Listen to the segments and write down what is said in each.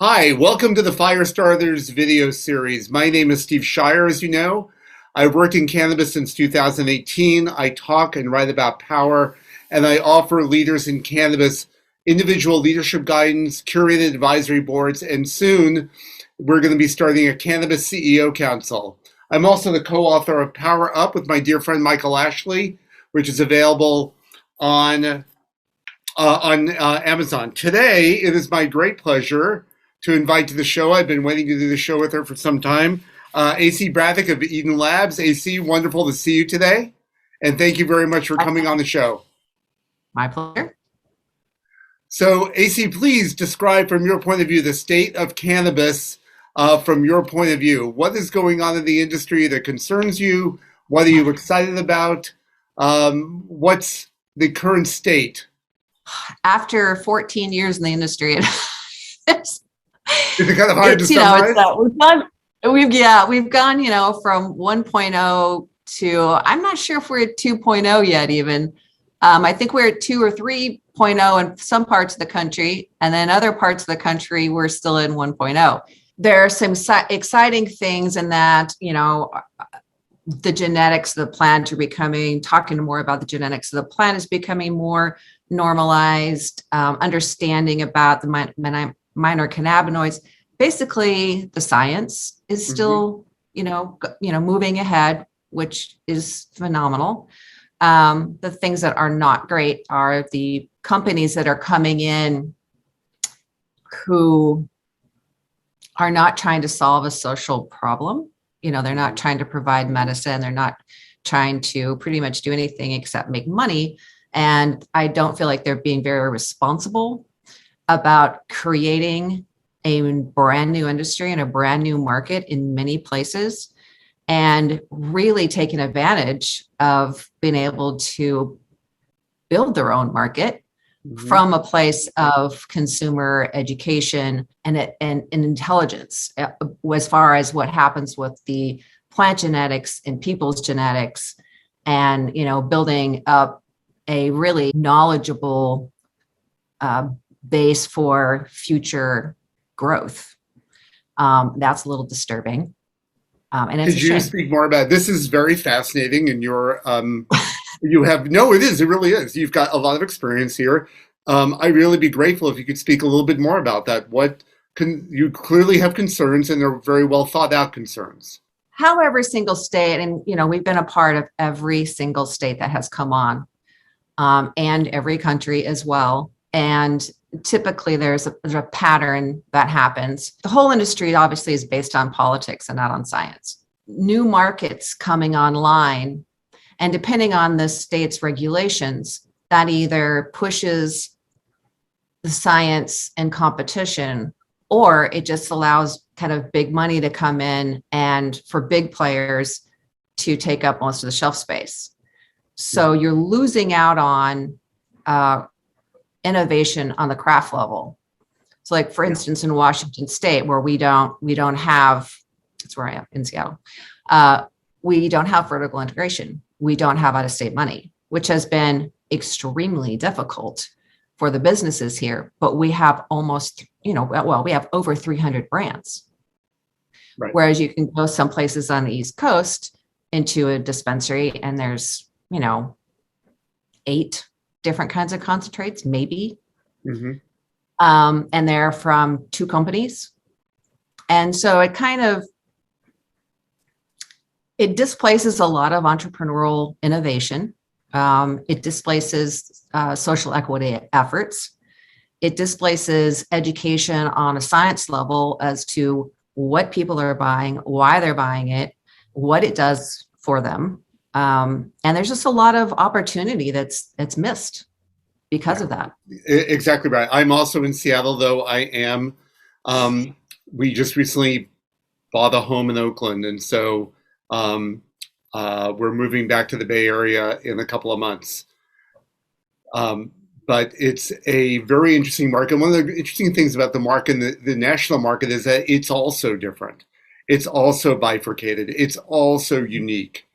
Hi, welcome to the Firestarters video series. My name is Steve Scheier, as you know. I've worked in cannabis since 2018. I talk and write about power, and I offer leaders in cannabis individual leadership guidance, curated advisory boards, and soon we're going to be starting a Cannabis CEO Council. I'm also the co-author of Power Up with my dear friend Michael Ashley, which is available on Amazon. Today, it is my great pleasure to invite to the show. I've been waiting to do the show with her for some time. AC Braddock of Eden Labs. AC, wonderful to see you today. And thank you very much for coming on the show. My pleasure. So, AC, please describe from your point of view the state of cannabis from your point of view. What is going on in the industry that concerns you? What are you excited about? What's the current state? After 14 years in the industry, it's Is it kind of hard to summarize? We've gone, from 1.0 to, I'm not sure if we're at 2.0 yet even. I think we're at 2 or 3.0 in some parts of the country, and then other parts of the country, we're still in 1.0. There are some exciting things in that, the genetics of the plant are talking more about the genetics of the plant is becoming more normalized, understanding about the minor cannabinoids. Basically, the science is still, moving ahead, which is phenomenal. The things that are not great are the companies that are coming in who are not trying to solve a social problem. They're not trying to provide medicine. They're not trying to pretty much do anything except make money. And I don't feel like they're being very responsible about creating a brand new industry and a brand new market in many places, and really taking advantage of being able to build their own market from a place of consumer education and intelligence as far as what happens with the plant genetics and people's genetics, and building up a really knowledgeable base for future growth. That's a little disturbing. And Could you speak more about this? Is very fascinating, and it really is. You've got a lot of experience here. I'd really be grateful if you could speak a little bit more about that. You clearly have concerns, and they're very well thought out concerns. How every single state, and we've been a part of every single state that has come on, and every country as well. And typically there's a pattern that happens. The whole industry obviously is based on politics and not on science. New markets coming online, and depending on the state's regulations, that either pushes the science and competition, or it just allows kind of big money to come in and for big players to take up most of the shelf space. So you're losing out on innovation on the craft level. So like, for instance, in Washington State, where we don't have, that's where I am in Seattle, we don't have vertical integration. We don't have out-of-state money, which has been extremely difficult for the businesses here. But we have we have over 300 brands. Right. Whereas you can go some places on the East Coast into a dispensary and there's, 8 different kinds of concentrates, maybe. And they're from 2 companies. And so it displaces a lot of entrepreneurial innovation. It displaces social equity efforts. It displaces education on a science level as to what people are buying, why they're buying it, what it does for them. And there's just a lot of opportunity that's missed because of that. Exactly right. I'm also in Seattle, though I am. We just recently bought a home in Oakland, and so we're moving back to the Bay Area in a couple of months. But it's a very interesting market. One of the interesting things about the market, the national market, is that it's also different. It's also bifurcated. It's also unique.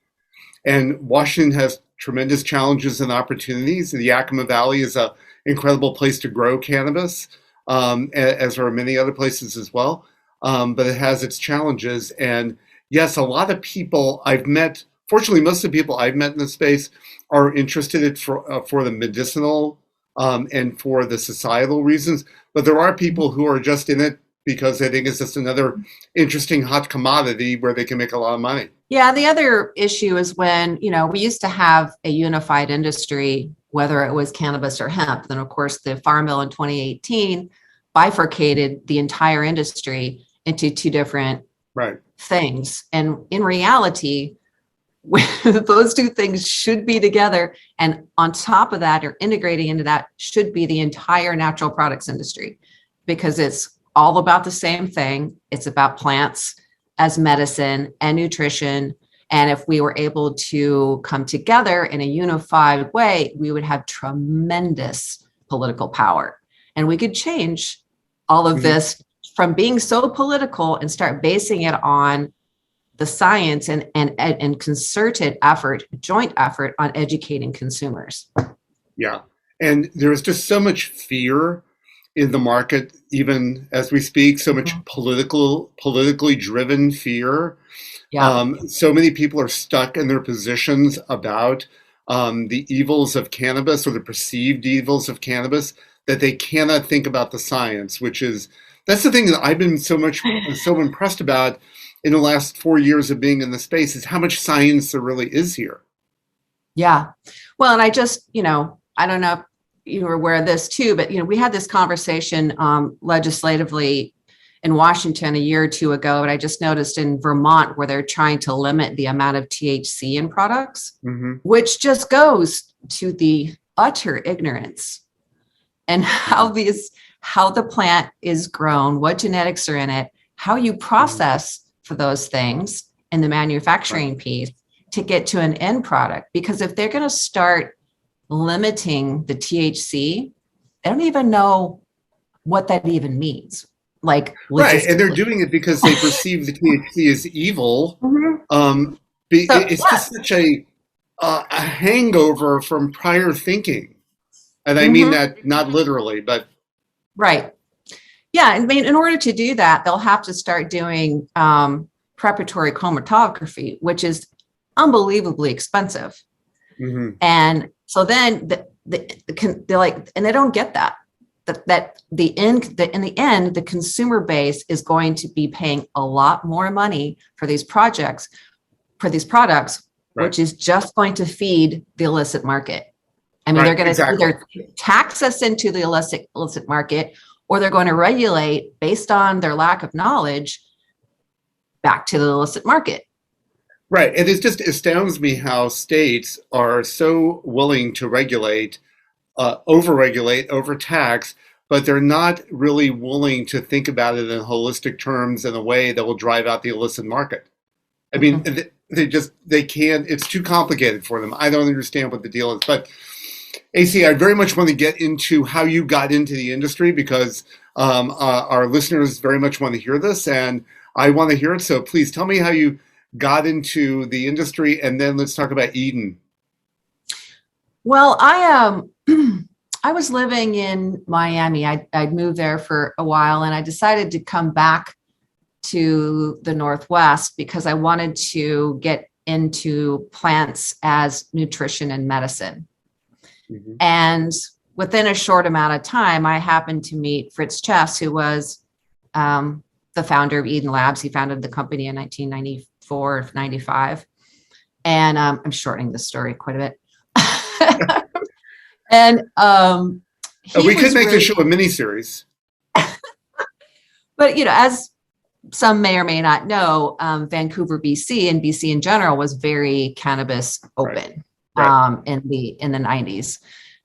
And Washington has tremendous challenges and opportunities. The Yakima Valley is an incredible place to grow cannabis. as are many other places as well. But it has its challenges. And yes, a lot of people I've met, fortunately, most of the people I've met in this space are interested in for the medicinal and for the societal reasons. But there are people who are just in it because they think it's just another interesting hot commodity where they can make a lot of money. Yeah, the other issue is when, we used to have a unified industry, whether it was cannabis or hemp. Then, of course, the Farm Bill in 2018 bifurcated the entire industry into two different things. And in reality, those two things should be together. And on top of that, or integrating into that, should be the entire natural products industry, because it's all about the same thing. It's about plants as medicine and nutrition. And if we were able to come together in a unified way, we would have tremendous political power. And we could change all of this from being so political and start basing it on the science and concerted effort, joint effort on educating consumers. Yeah. And there's just so much fear in the market, even as we speak, so much politically driven fear. Yeah. So many people are stuck in their positions about the evils of cannabis, or the perceived evils of cannabis, that they cannot think about the science, that's the thing that I've been so impressed about in the last 4 years of being in the space, is how much science there really is here. Yeah. Well, and I just, I don't know if you were aware of this too, but, we had this conversation legislatively in Washington a year or two ago, but I just noticed in Vermont where they're trying to limit the amount of THC in products, which just goes to the utter ignorance and how the plant is grown, what genetics are in it, how you process for those things in the manufacturing piece to get to an end product. Because if they're going to start limiting the THC, they don't even know what that even means. Right. And they're doing it because they perceive the THC as evil. It's just such a hangover from prior thinking. And I mean that not literally, but. Right. Yeah. I mean, in order to do that, they'll have to start doing preparatory chromatography, which is unbelievably expensive. And so then they're like, and they don't get that in the end, the consumer base is going to be paying a lot more money for these products, which is just going to feed the illicit market. I mean, they're going to either tax us into the illicit market, or they're going to regulate based on their lack of knowledge back to the illicit market. Right. And it just astounds me how states are so willing to regulate, overregulate, overtax, but they're not really willing to think about it in holistic terms in a way that will drive out the illicit market. I mean, they can't, it's too complicated for them. I don't understand what the deal is. But AC, I very much want to get into how you got into the industry, because our listeners very much want to hear this, and I want to hear it. So please tell me how you got into the industry, and then let's talk about Eden. Well, I was living in Miami. I'd moved there for a while, and I decided to come back to the Northwest because I wanted to get into plants as nutrition and medicine. And within a short amount of time, I happened to meet Fritz Chess, who was the founder of Eden Labs. He founded the company in 1994, 95. And I'm shortening the story quite a bit. And we could make this show a mini-series. But, as some may or may not know, Vancouver, BC, and BC in general was very cannabis open in the 90s.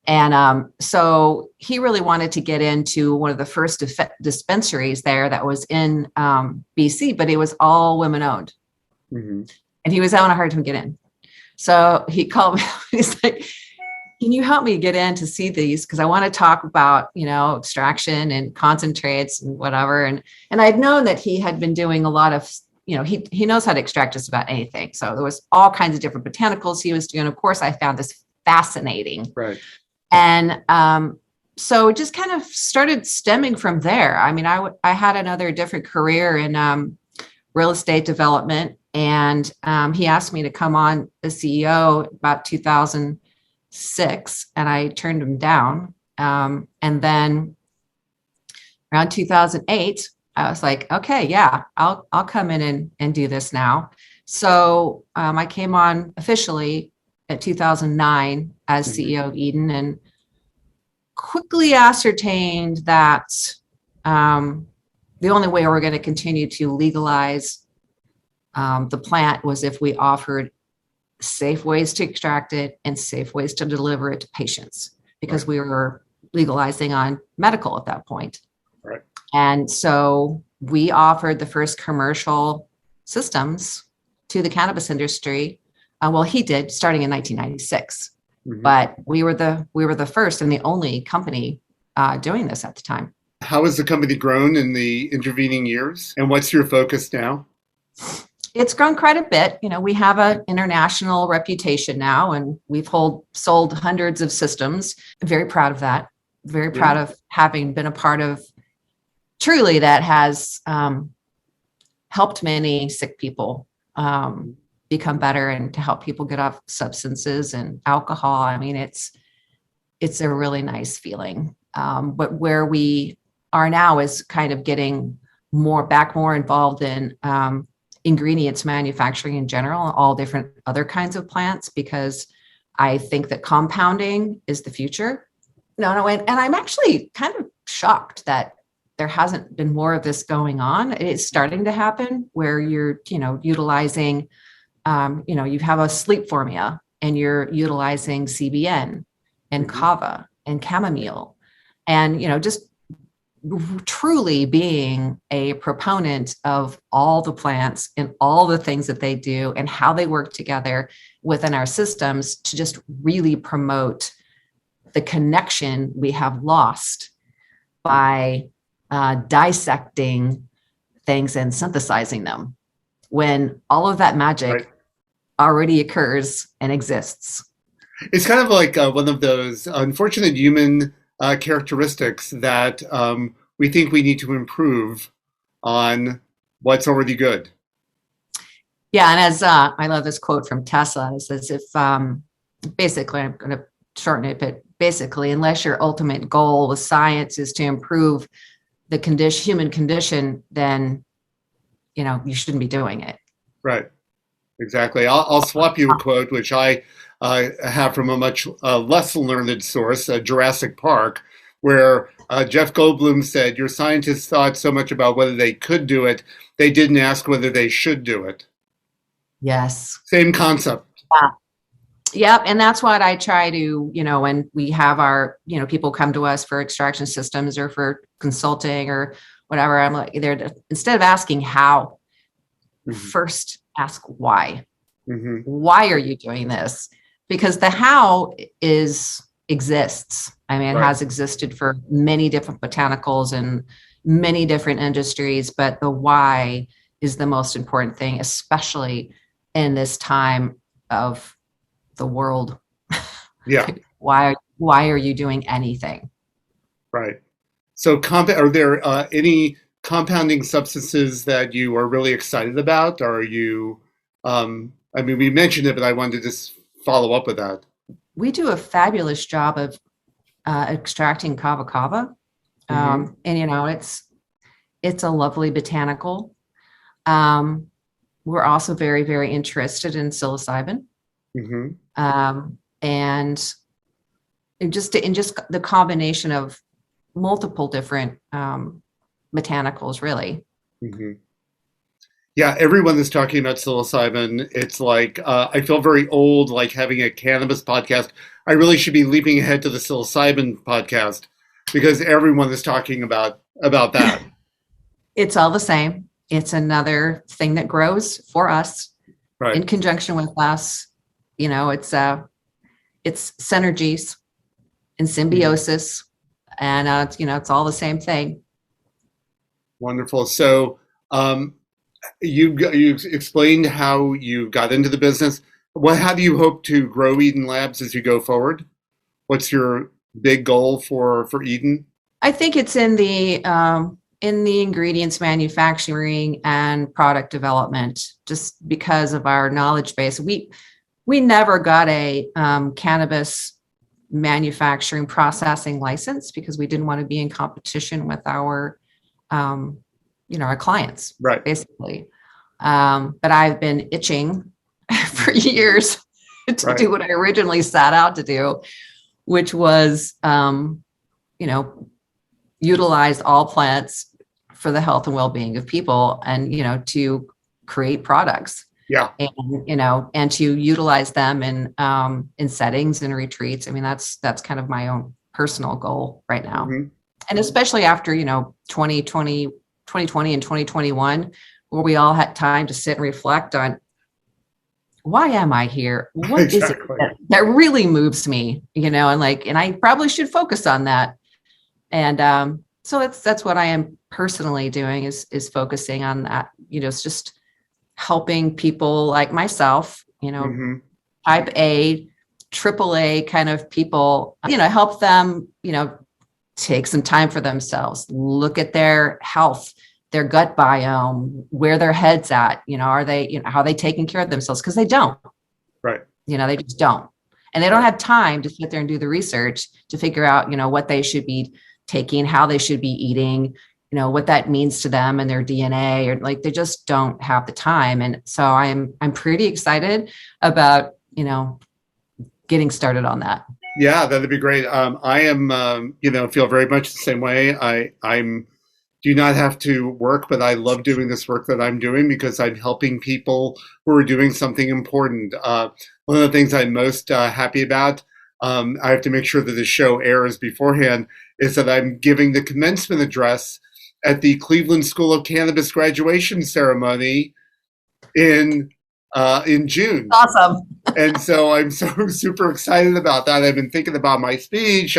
And so he really wanted to get into one of the first dispensaries there that was in BC, but it was all women owned. And he was having a hard time getting in. So he called me. He's like, can you help me get in to see these? Because I want to talk about, extraction and concentrates and whatever. And I'd known that he had been doing a lot of, he knows how to extract just about anything. So there was all kinds of different botanicals he was doing. Of course, I found this fascinating. Right. And so it just kind of started stemming from there. I mean, I had another different career in real estate development, and he asked me to come on as CEO about 2006, and I turned him down. And then around 2008, I was like, okay, yeah, I'll come in and do this now. So I came on officially at 2009 as CEO of Eden, and quickly ascertained that the only way we're going to continue to legalize the plant was if we offered safe ways to extract it and safe ways to deliver it to patients, because we were legalizing on medical at that point. Right. And so we offered the first commercial systems to the cannabis industry. Well, he did, starting in 1996. But we were the first and the only company doing this at the time. How has the company grown in the intervening years, and what's your focus now? It's grown quite a bit. You know, we have an international reputation now, and we've sold hundreds of systems. I'm very proud of that. Very proud of having been a part of truly that has helped many sick people become better, and to help people get off substances and alcohol. I mean, it's a really nice feeling. But where we are now is kind of getting more involved in ingredients manufacturing in general, all different other kinds of plants, because I think that compounding is the future. And I'm actually kind of shocked that there hasn't been more of this going on. It's starting to happen where you're, utilizing you have a sleep formula and you're utilizing CBN and kava and chamomile, and, just truly being a proponent of all the plants and all the things that they do and how they work together within our systems to just really promote the connection we have lost by dissecting things and synthesizing them, when all of that magic already occurs and exists. It's kind of like one of those unfortunate human characteristics that we think we need to improve on what's already good. Yeah, and as I love this quote from Tesla, it says, if basically, I'm going to shorten it, but basically, unless your ultimate goal with science is to improve the human condition, then you shouldn't be doing it. Right. Exactly. I'll swap you a quote, which I have from a much less learned source, Jurassic Park, where Jeff Goldblum said, your scientists thought so much about whether they could do it, they didn't ask whether they should do it. Yes. Same concept. Yeah. Yep. And that's what I try to, when we have our, people come to us for extraction systems or for consulting or whatever, I'm like, instead of asking how, first ask why. Why are you doing this? Because the how exists. I mean, it has existed for many different botanicals and many different industries, but the why is the most important thing, especially in this time of the world. Yeah. Why are you doing anything? Right. So are there any compounding substances that you are really excited about? Or are you, we mentioned it, but I wanted to just follow up with that. We do a fabulous job of extracting kava kava. And, it's a lovely botanical. We're also very, very interested in psilocybin. And just the combination of multiple different botanicals, really. Yeah, everyone is talking about psilocybin. It's like, I feel very old, like having a cannabis podcast. I really should be leaping ahead to the psilocybin podcast because everyone is talking about that. It's all the same. It's another thing that grows for us in conjunction with us. It's synergies and symbiosis, and it's all the same thing. Wonderful. So you explained how you got into the business. How do you hope to grow Eden Labs as you go forward? What's your big goal for Eden? I think it's in the ingredients manufacturing and product development, just because of our knowledge base. We never got a cannabis manufacturing processing license because we didn't want to be in competition with our our clients, Right. basically. But I've been itching for years to do what I originally set out to do, which was utilize all plants for the health and well-being of people, and to create products. Yeah. And to utilize them in settings and retreats. I mean, that's kind of my own personal goal right now. Mm-hmm. And especially after 2020 and 2021, where we all had time to sit and reflect on, why am I here? What is it that really moves me? And I probably should focus on that. And so that's what I am personally doing, is focusing on that. It's just helping people like myself, mm-hmm. type A, triple A kind of people, help them, take some time for themselves, look at their health, their gut biome, where their head's at, are they, how are they taking care of themselves? Because they don't. Right. They just don't. And they don't have time to sit there and do the research to figure out, what they should be taking, how they should be eating, what that means to them and their DNA, or they just don't have the time. And so I'm pretty excited about, getting started on that. Yeah, that'd be great. I am, feel very much the same way. I'm do not have to work, but I love doing this work that I'm doing because I'm helping people who are doing something important. One of the things I'm most happy about, I have to make sure that the show airs beforehand, is that I'm giving the commencement address at the Cleveland School of Cannabis graduation ceremony in June. Awesome. And so I'm so super excited about that. I've been thinking about my speech.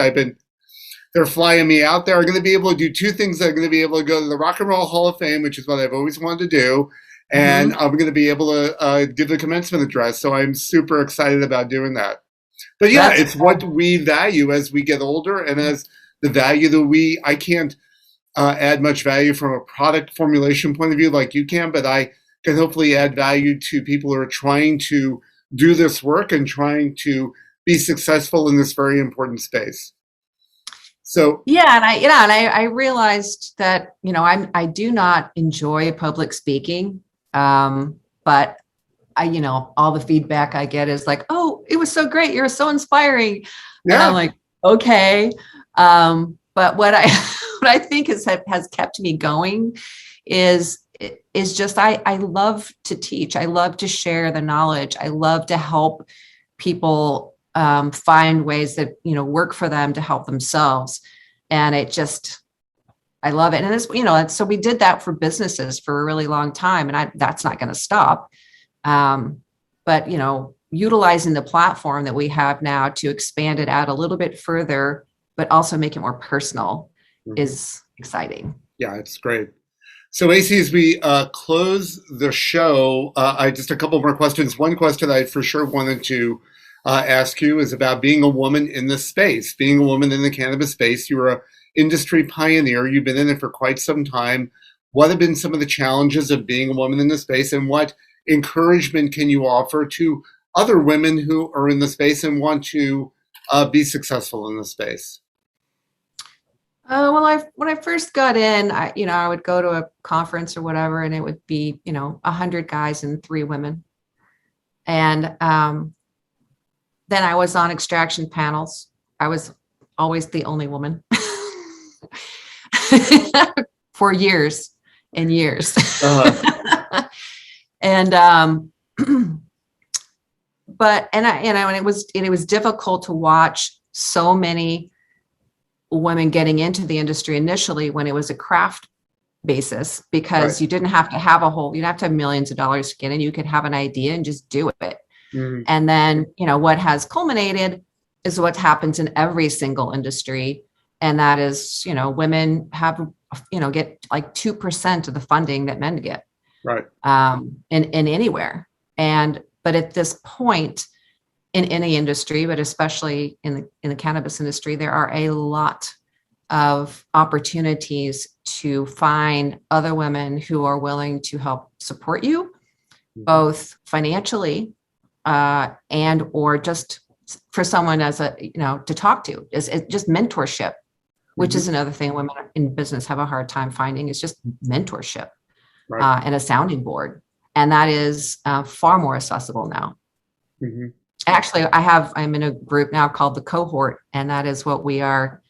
They're flying me out there. I'm going to be able to do two things. I'm going to be able to go to the Rock and Roll Hall of Fame, which is what I've always wanted to do. And mm-hmm. I'm going to be able to give the commencement address. So I'm super excited about doing that. But yeah, it's what we value as we get older, and as the value that I can't add much value from a product formulation point of view like you can, but I can hopefully add value to people who are trying to do this work and trying to be successful in this very important space. So yeah, and I realized that I do not enjoy public speaking, but all the feedback I get is like, oh, it was so great, you're so inspiring. Yeah. And I'm like, okay, but what I think has kept me going is just I love to teach. I love to share the knowledge. I love to help people find ways that work for them to help themselves. And I love it. And it's so we did that for businesses for a really long time, and that's not going to stop. But utilizing the platform that we have now to expand it out a little bit further, but also make it more personal, mm-hmm. is exciting. Yeah, it's great. So AC, as we close the show, I just a couple more questions. One question I for sure wanted to ask you is about being a woman in this space, being a woman in the cannabis space. You're an industry pioneer. You've been in it for quite some time. What have been some of the challenges of being a woman in this space, and what encouragement can you offer to other women who are in the space and want to be successful in the space? Well, when I first got in, I would go to a conference or whatever, and it would be 100 guys and 3 women, and then I was on extraction panels. I was always the only woman for years and years. Uh-huh. And it was difficult to watch so many women getting into the industry initially when it was a craft basis, because right. You didn't have to have you didn't have to have millions of dollars to get in. You could have an idea and just do it. Mm-hmm. And then, what has culminated is what happens in every single industry. And that is, women have, get like 2% of the funding that men get. Right. In anywhere. But at this point, in any industry, but especially in the cannabis industry, there are a lot of opportunities to find other women who are willing to help support you, both financially and or just for someone as a, to talk to. Is just mentorship, which is another thing women in business have a hard time finding, is just mentorship, right. And a sounding board. And that is far more accessible now. Actually, I'm in a group now called the Cohort, and that is what we are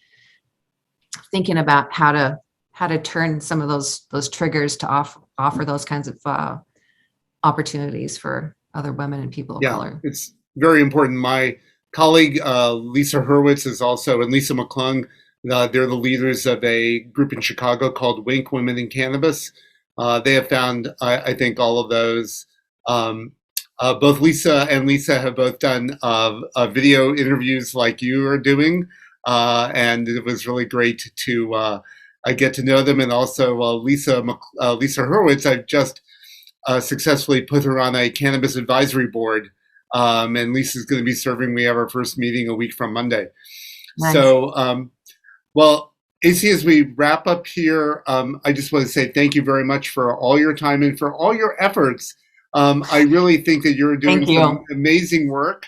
thinking about, how to turn some of those triggers to offer those kinds of opportunities for other women and people of color. It's very important. My colleague Lisa Hurwitz is also, and Lisa McClung, they're the leaders of a group in Chicago called Wink Women in Cannabis. They have found, I think, all of those. Both Lisa and Lisa have both done video interviews like you are doing, and it was really great to get to know them. And also Lisa Hurwitz, I've just successfully put her on a cannabis advisory board, and Lisa's going to be serving. We have our first meeting a week from Monday. Nice. So, well, AC, as we wrap up here, I just want to say thank you very much for all your time and for all your efforts. I really think that you're doing some amazing work,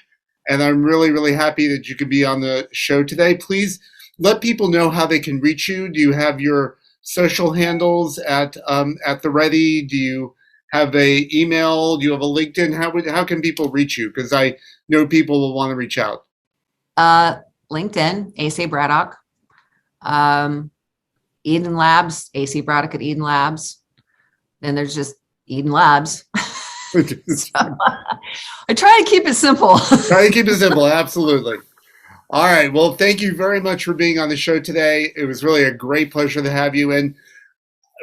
and I'm really, really happy that you could be on the show today. Please let people know how they can reach you. Do you have your social handles at the ready? Do you have a email? Do you have a LinkedIn? How can people reach you? Because I know people will want to reach out. LinkedIn, AC Braddock. Eden Labs, AC Braddock at Eden Labs. Then there's just Eden Labs. So, I try to keep it simple. Try to keep it simple, absolutely. All right. Well, thank you very much for being on the show today. It was really a great pleasure to have you, and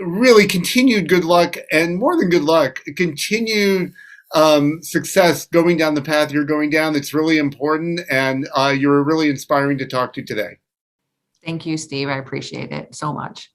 really continued good luck, and more than good luck, continued success going down the path you're going down. It's really important, and you're really inspiring to talk to today. Thank you, Steve. I appreciate it so much.